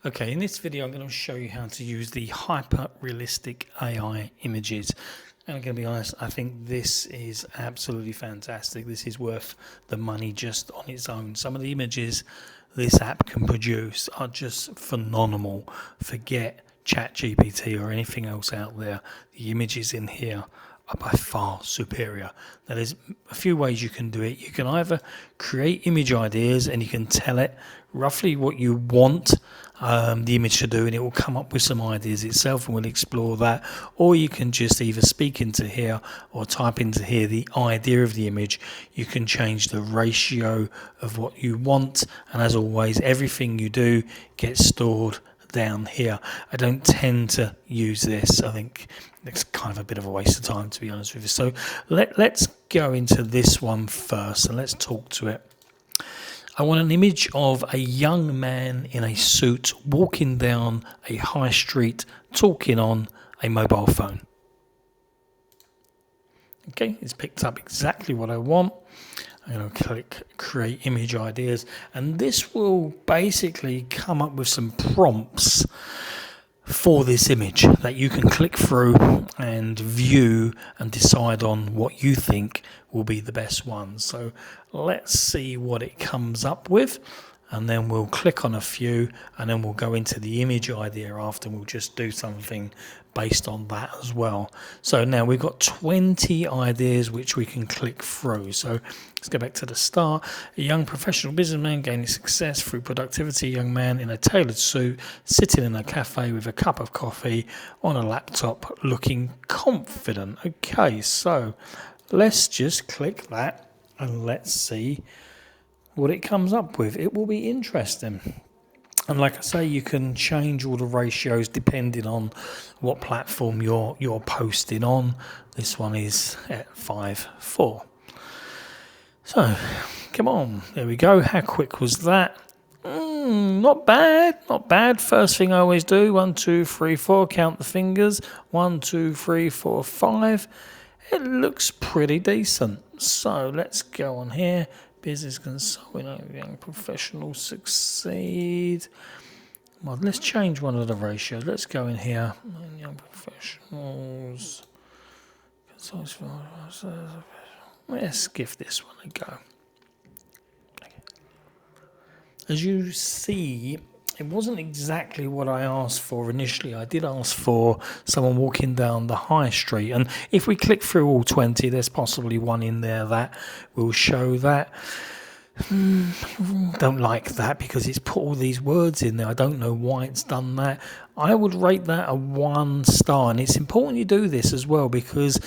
Okay, in this video I'm going to show you how to use the hyper realistic AI images. And I'm going to be honest, I think this is absolutely fantastic. This is worth the money just on its own. Some of the images this app can produce are just phenomenal. Forget ChatGPT or anything else out there. The images in here are by far superior. Now there's a few ways you can do it. You can either create image ideas and you can tell it roughly what you want the image to do, and it will come up with some ideas itself, and we'll explore that. Or you can just either speak into here or type into here the idea of the image. You can change the ratio of what you want, and as always, everything you do gets stored down here. I don't tend to use this. I think it's kind of a bit of a waste of time, to be honest with you. So let's go into this one first and let's talk to it. I want an image of a young man in a suit walking down a high street talking on a mobile phone. Okay, it's picked up exactly what I want. I'm going to click create image ideas, and this will basically come up with some prompts for this image that you can click through and view and decide on what you think will be the best one. So let's see what it comes up with, and then we'll click on a few, and then we'll go into the image idea after, and we'll just do something based on that as well. So now we've got 20 ideas which we can click through. So let's go back to the start. A young professional businessman gaining success through productivity. A young man in a tailored suit sitting in a cafe with a cup of coffee on a laptop looking confident. Okay, so let's just click that and let's see what it comes up with. It will be interesting. And like I say, you can change all the ratios depending on what platform you're posting on. This one is at 5:4. So, come on, there we go. How quick was that? Not bad, not bad. First thing I always do, 1, 2, 3, 4, count the fingers. 1, 2, 3, 4, 5. It looks pretty decent. So let's go on here. Business consultant, young professionals succeed. Well, let's change one of the ratios. Let's go in here. Young professionals. Let's give this one a go. As you see, it wasn't exactly what I asked for initially. I did ask for someone walking down the high street, and if we click through all 20, there's possibly one in there that will show that. Don't like that because it's put all these words in there. I don't know why it's done that. I would rate that a 1 star, and it's important you do this as well because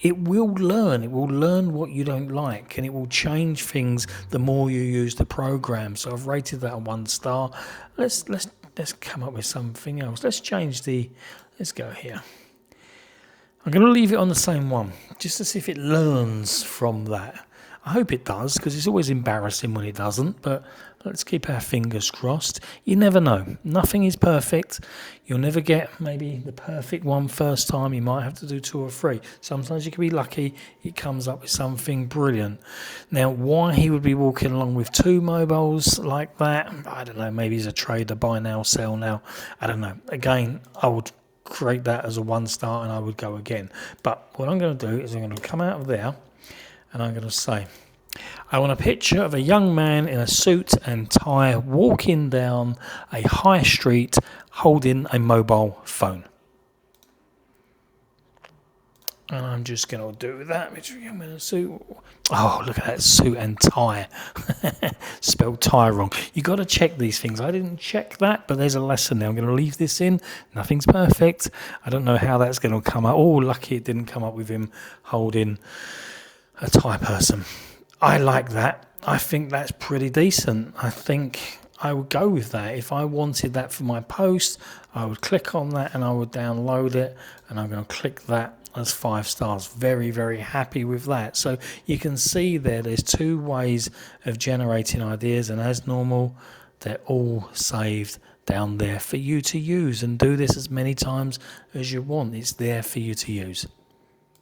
it will learn what you don't like, and it will change things the more you use the program. So I've rated that a 1 star. Let's come up with something else. Let's go here. I'm going to leave it on the same one just to see if it learns from that. I hope it does, because it's always embarrassing when it doesn't, but let's keep our fingers crossed. You never know. Nothing is perfect. You'll never get maybe the perfect one first time. You might have to do 2 or 3. Sometimes you can be lucky. It comes up with something brilliant. Now, why he would be walking along with 2 mobiles like that, I don't know. Maybe he's a trader, buy now, sell now. I don't know. Again, I would create that as a 1 star and I would go again. But what I'm going to do is I'm going to come out of there, and I'm going to say, I want a picture of a young man in a suit and tie walking down a high street holding a mobile phone. And I'm just going to do that. Picture of a young man in a suit. Oh, look at that, suit and tie. Spelled tie wrong. You got to check these things. I didn't check that, but there's a lesson there. I'm going to leave this in. Nothing's perfect. I don't know how that's going to come out. Oh, lucky it didn't come up with him holding a Thai person. I like that. I think that's pretty decent. I think I would go with that. If I wanted that for my post, I would click on that and I would download it, and I'm going to click that as 5 stars. Very, very happy with that. So you can see there's 2 ways of generating ideas, and as normal, they're all saved down there for you to use, and do this as many times as you want. It's there for you to use.